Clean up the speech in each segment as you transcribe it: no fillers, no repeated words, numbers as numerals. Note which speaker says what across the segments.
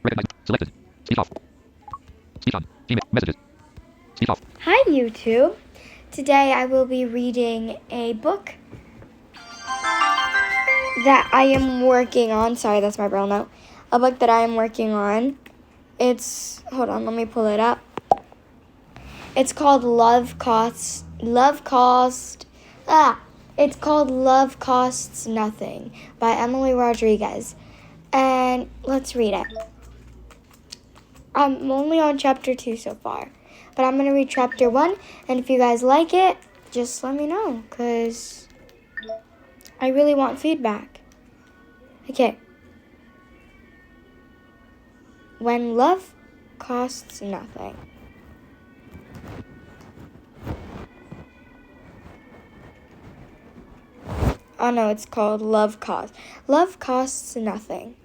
Speaker 1: Recognize. Selected. Speech off. Speech on. Email. Messages. Speech off.
Speaker 2: Hi YouTube! Today I will be reading a book that I am working on. Sorry, that's my braille note. A book that I am working on. Hold on, let me pull it up. It's called Love Costs Nothing by Emily Rodriguez. And let's read it. I'm only on chapter 2 so far, but I'm going to read chapter 1, and if you guys like it, just let me know, because I really want feedback. Okay. When love costs nothing. Oh no, it's called Love Costs Nothing.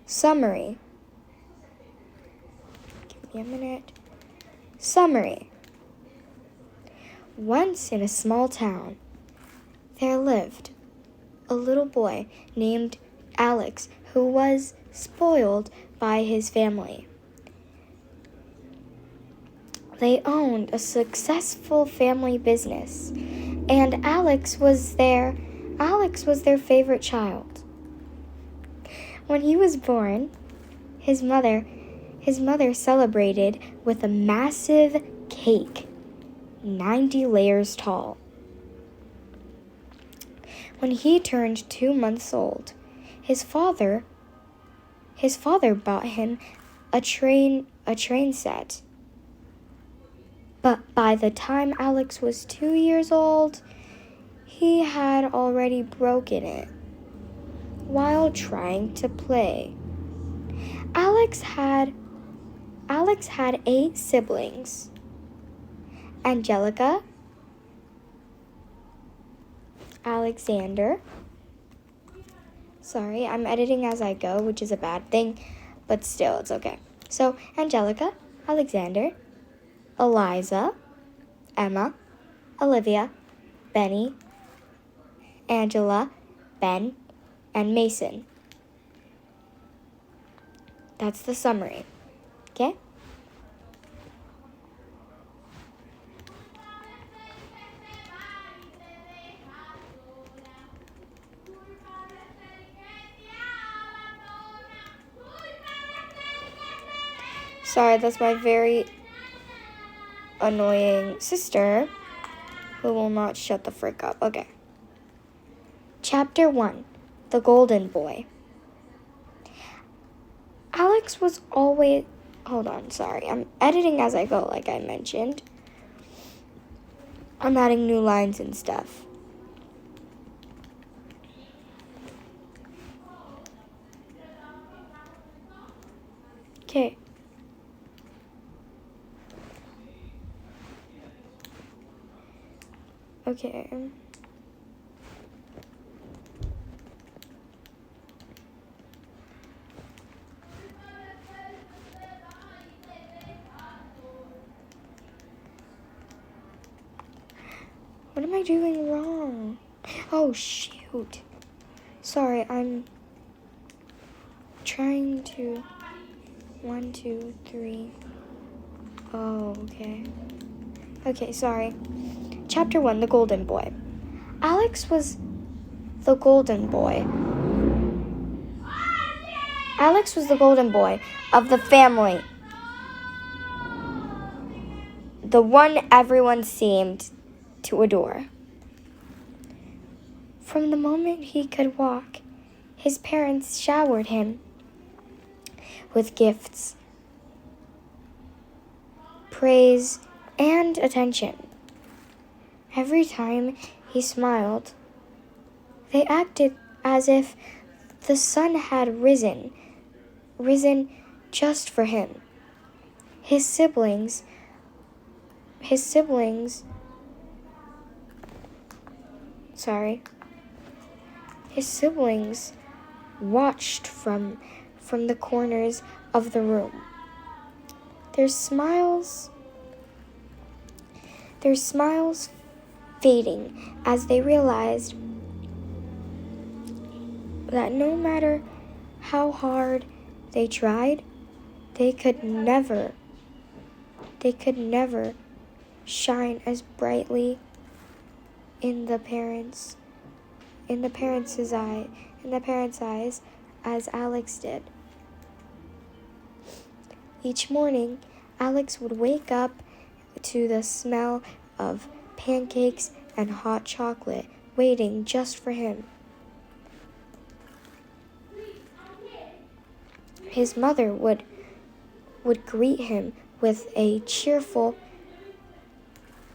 Speaker 2: Summary. Give me a minute. Summary. Once in a small town, there lived a little boy named Alex who was spoiled by his family. They owned a successful family business, and Alex was their favorite child. When he was born, his mother celebrated with a massive cake, 90 layers tall. When he turned 2 months old, his father bought him a train set. But by the time Alex was 2 years old, he had already broken it while trying to play. Alex had 8 siblings. Angelica, Alexander. Sorry, I'm editing as I go, which is a bad thing, but still, it's okay. So, Angelica, Alexander, Eliza, Emma, Olivia, Benny, Angela, Ben, and Mason. That's the summary. Okay? Sorry, that's my very annoying sister who will not shut the frick up. Okay. Chapter 1. The Golden Boy. Alex was always... Hold on, sorry. I'm editing as I go, like I mentioned. I'm adding new lines and stuff. Okay. Okay. What am I doing wrong? Oh, shoot. Sorry, I'm trying to... 1, 2, 3. Oh, okay. Okay, sorry. Chapter 1, The Golden Boy. Alex was the golden boy. Alex was the golden boy of the family. The one everyone seemed to adore. From the moment he could walk, his parents showered him with gifts, praise, and attention. Every time he smiled, they acted as if the sun had risen just for him. His siblings watched from the corners of the room. Their smiles fading as they realized that no matter how hard they tried, they could never shine as brightly in the parents' eyes as Alex did. Each morning, Alex would wake up to the smell of pancakes and hot chocolate waiting just for him. His mother would greet him with a cheerful,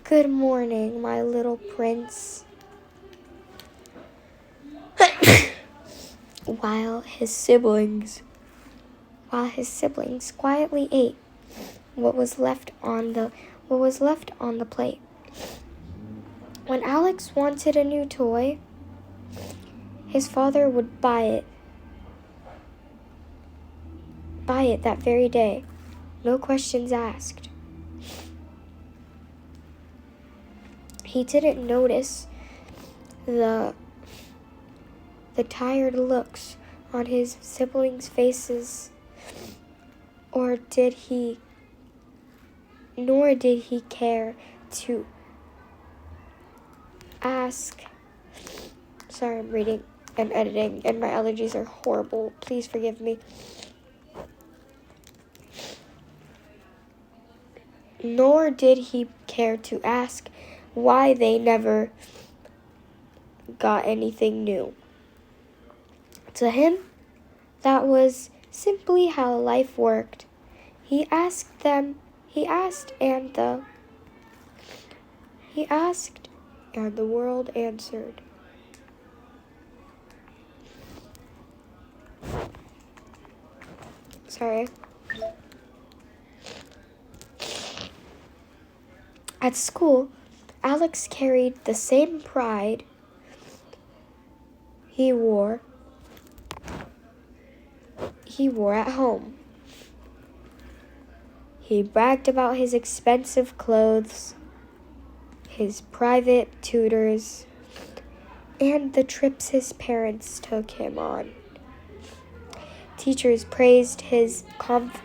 Speaker 2: "Good morning, my little prince," while his siblings quietly ate what was left on the plate. When Alex wanted a new toy, his father would buy it that very day, no questions asked. He didn't notice the tired looks on his siblings' faces, nor did he care to ask. Sorry, I'm reading and editing, and my allergies are horrible. Please forgive me. Nor did he care to ask why they never got anything new. To him, that was simply how life worked. He asked, and the world answered. Sorry. At school, Alex carried the same pride he wore at home. He bragged about his expensive clothes, his private tutors, and the trips his parents took him on. Teachers praised his confidence,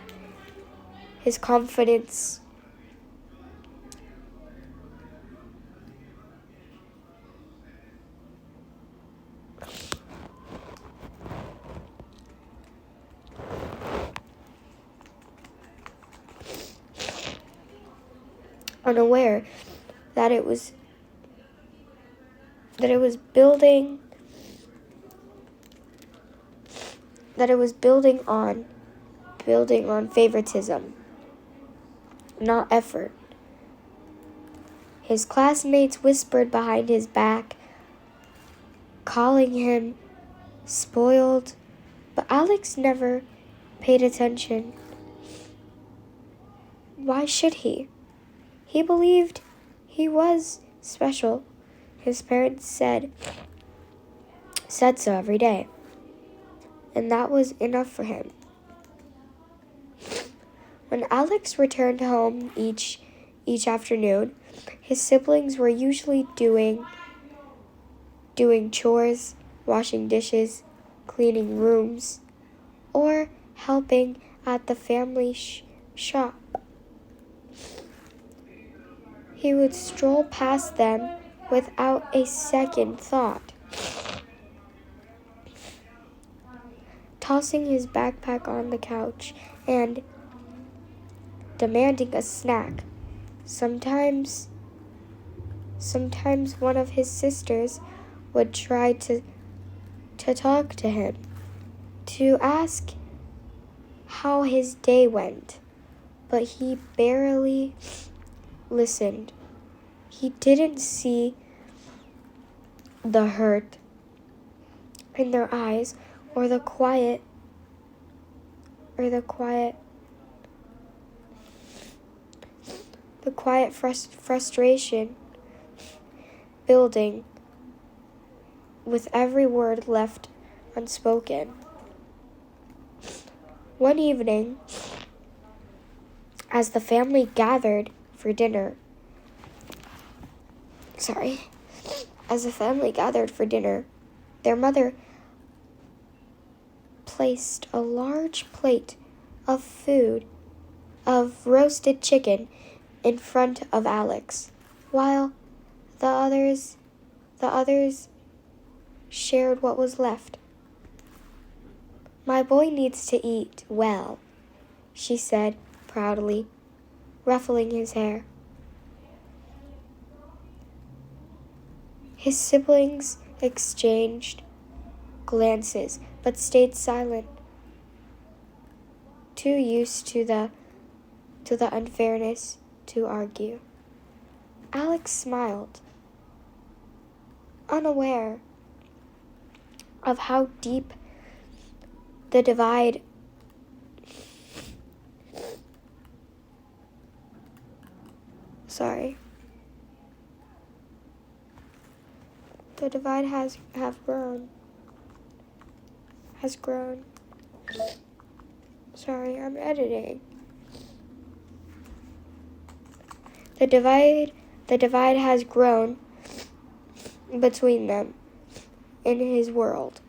Speaker 2: unaware that it was building on favoritism, not effort. His classmates whispered behind his back, calling him spoiled, but Alex never paid attention. Why should he? He believed he was special. His parents said so every day, and that was enough for him. When Alex returned home each afternoon, his siblings were usually doing chores, washing dishes, cleaning rooms, or helping at the family shop. He would stroll past them without a second thought, tossing his backpack on the couch and demanding a snack. Sometimes one of his sisters would try to talk to him, to ask how his day went, but he barely listened. He didn't see the hurt in their eyes or the quiet frustration building with every word left unspoken. One evening, as the family gathered for dinner, their mother placed a large plate of food, of roasted chicken, in front of Alex, while the others shared what was left. "My boy needs to eat well," she said proudly, ruffling his hair. His siblings exchanged glances, but stayed silent, too used to the unfairness to argue. Alex smiled, unaware of how deep the divide has grown. Sorry, I'm editing. The divide has grown between them in his world.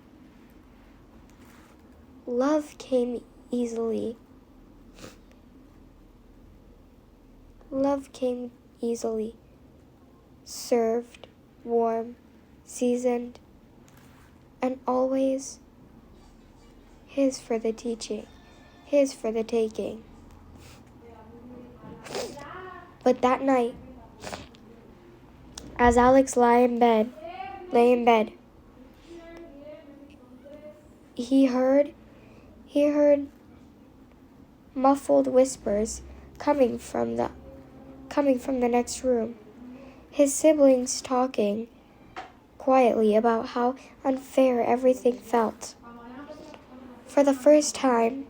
Speaker 2: Love came easily. Served, warm, seasoned, and always his for the teaching, his for the taking. But that night, as Alex lay in bed, he heard muffled whispers coming from the next room. His siblings talking quietly about how unfair everything felt. For the first time,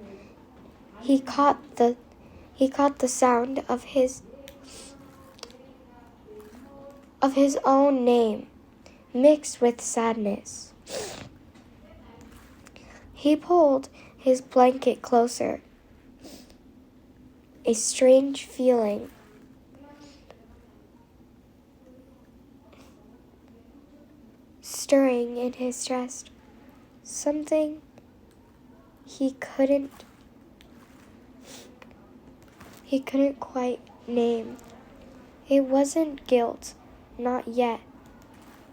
Speaker 2: he caught the sound of his own name mixed with sadness. He pulled his blanket closer. A strange feeling stirring in his chest. Something he couldn't quite name. It wasn't guilt, not yet,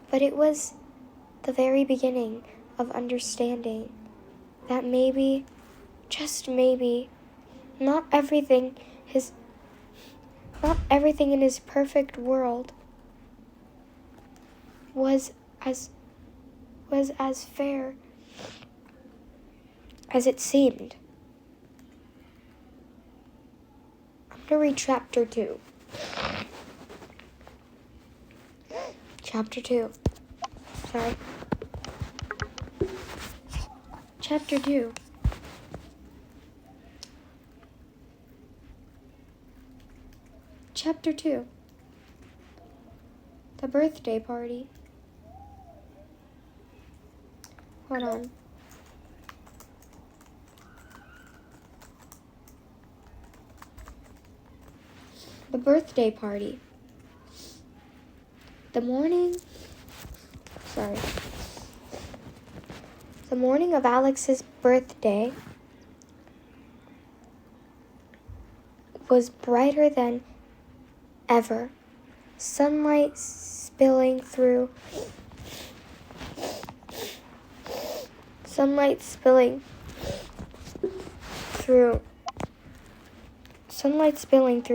Speaker 2: but it was the very beginning of understanding that maybe, just maybe, not everything in his perfect world was as fair as it seemed. I'm going to read chapter 2. Chapter 2. Chapter 2. Chapter 2. The birthday party. Hold on. The birthday party. The morning of Alex's birthday was brighter than ever. Sunlight spilling through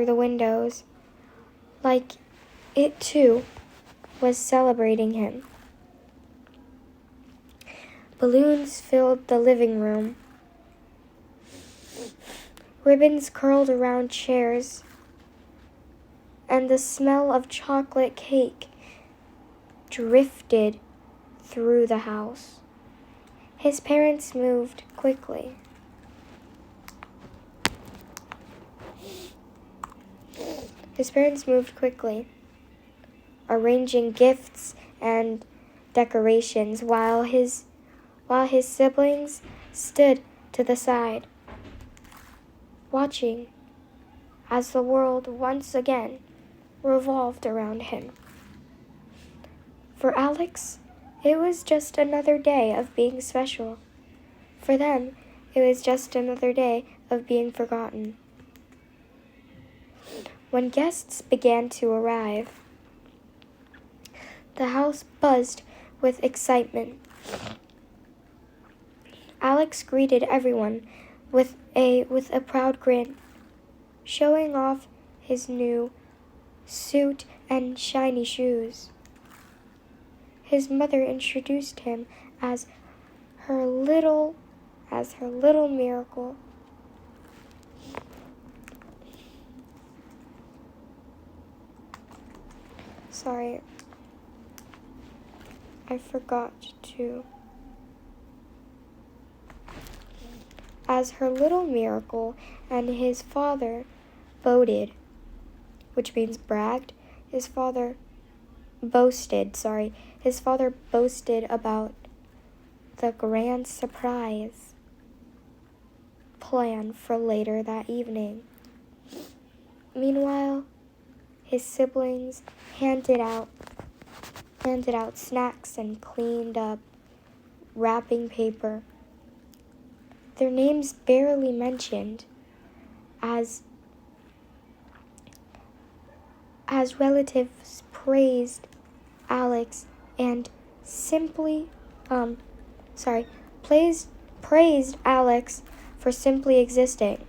Speaker 2: the windows, like it too was celebrating him. Balloons filled the living room. Ribbons curled around chairs, and the smell of chocolate cake drifted through the house. His parents moved quickly. Arranging gifts and decorations while his siblings stood to the side, watching as the world once again revolved around him. For Alex, it was just another day of being special. For them, it was just another day of being forgotten. When guests began to arrive, the house buzzed with excitement. Alex greeted everyone with a proud grin, showing off his new suit and shiny shoes. His mother introduced him as her little miracle. Sorry, I forgot to. As her little miracle, and his father boasted, which means bragged. His father boasted about the grand surprise plan for later that evening. Meanwhile, his siblings handed out snacks and cleaned up wrapping paper. Their names barely mentioned, as relatives praised Alex and praised Alex for simply existing.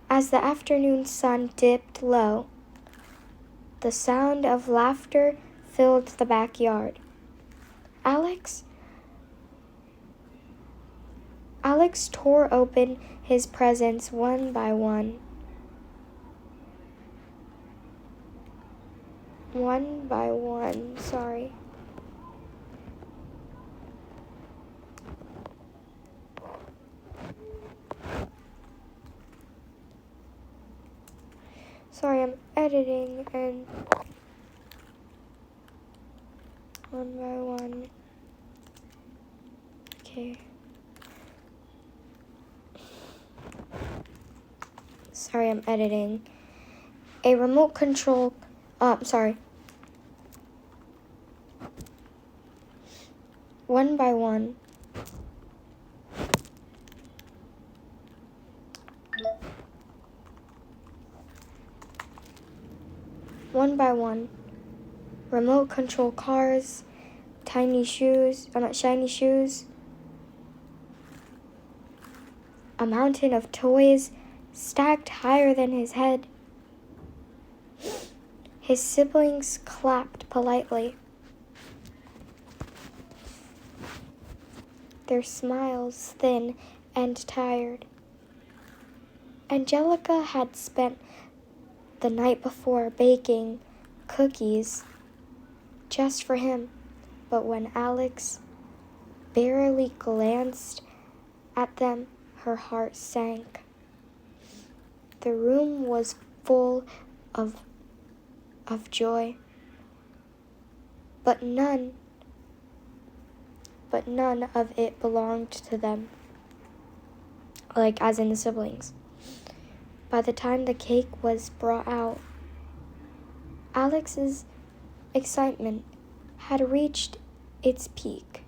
Speaker 2: As the afternoon sun dipped low, the sound of laughter filled the backyard. Alex tore open his presents one by one. Sorry, I'm editing and one by one. Okay. Sorry, I'm editing. A remote control, one by one. One by one. Remote control cars, shiny shoes, a mountain of toys stacked higher than his head. His siblings clapped politely, their smiles thin and tired. Angelica had spent the night before baking cookies just for him, but when Alex barely glanced at them, her heart sank. The room was full of joy, but none of it belonged to them, like as in the siblings. By the time the cake was brought out, Alex's excitement had reached its peak.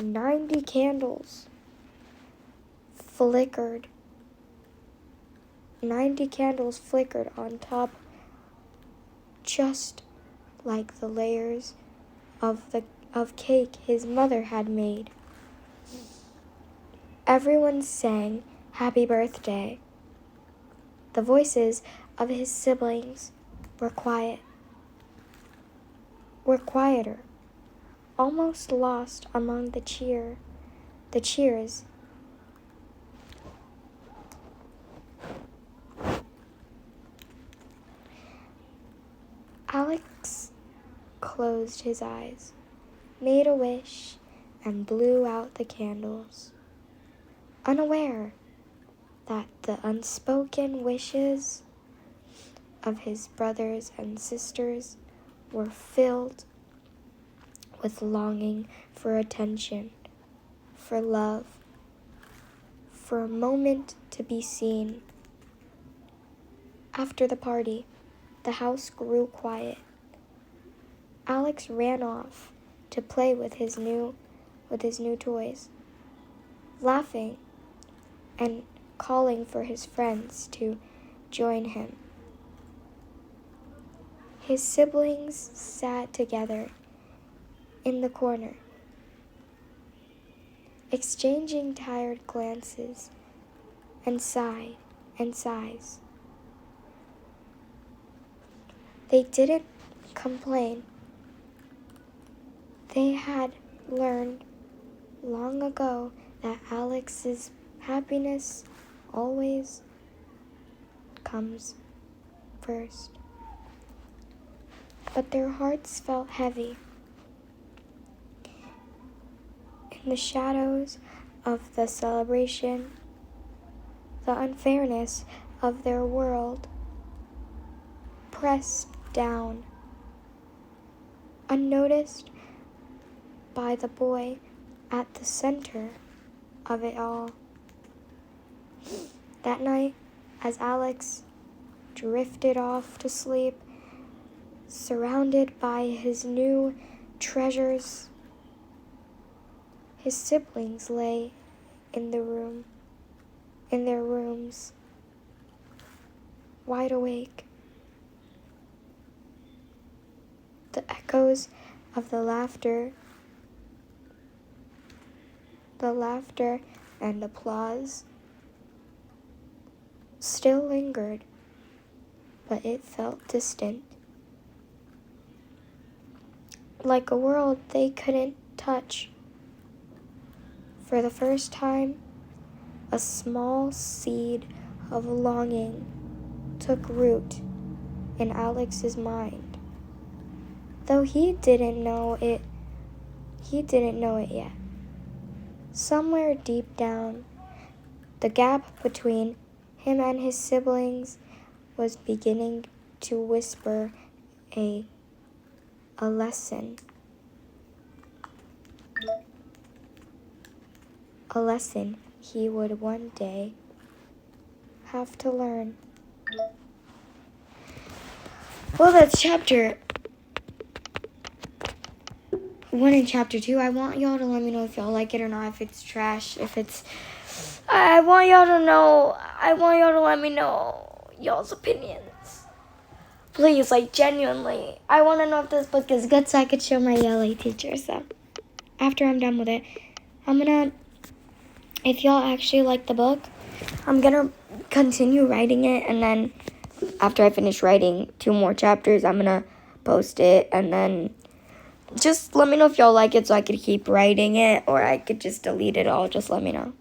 Speaker 2: 90 candles flickered. 90 candles flickered on top, just like the layers of cake his mother had made. Everyone sang happy birthday. The voices of his siblings were quieter, almost lost among the cheers. Alex closed his eyes, made a wish, and blew out the candles, unaware that the unspoken wishes of his brothers and sisters were filled with longing for attention, for love, for a moment to be seen. After the party, the house grew quiet. Alex ran off to play with his new toys, laughing and calling for his friends to join him. His siblings sat together in the corner, exchanging tired glances and sighs. They didn't complain. They had learned long ago that Alex's happiness always comes first. But their hearts felt heavy. In the shadows of the celebration, the unfairness of their world pressed down, unnoticed by the boy at the center of it all. That night, as Alex drifted off to sleep, surrounded by his new treasures, his siblings lay in their rooms, wide awake. The echoes of the laughter and applause still lingered, but it felt distant, like a world they couldn't touch. For the first time, a small seed of longing took root in Alex's mind, though he didn't know it yet. Somewhere deep down, the gap between him and his siblings was beginning to whisper a lesson. A lesson he would one day have to learn. Well, that's chapter 1 and chapter 2. I want y'all to let me know if y'all like it or not, if it's trash, if it's... I want y'all to let me know y'all's opinions. Please, like, genuinely. I want to know if this book is good so I could show my ELA teacher. So, after I'm done with it, if y'all actually like the book, I'm gonna continue writing it, and then after I finish writing 2 more chapters, I'm gonna post it, and then just let me know if y'all like it so I could keep writing it, or I could just delete it all. Just let me know.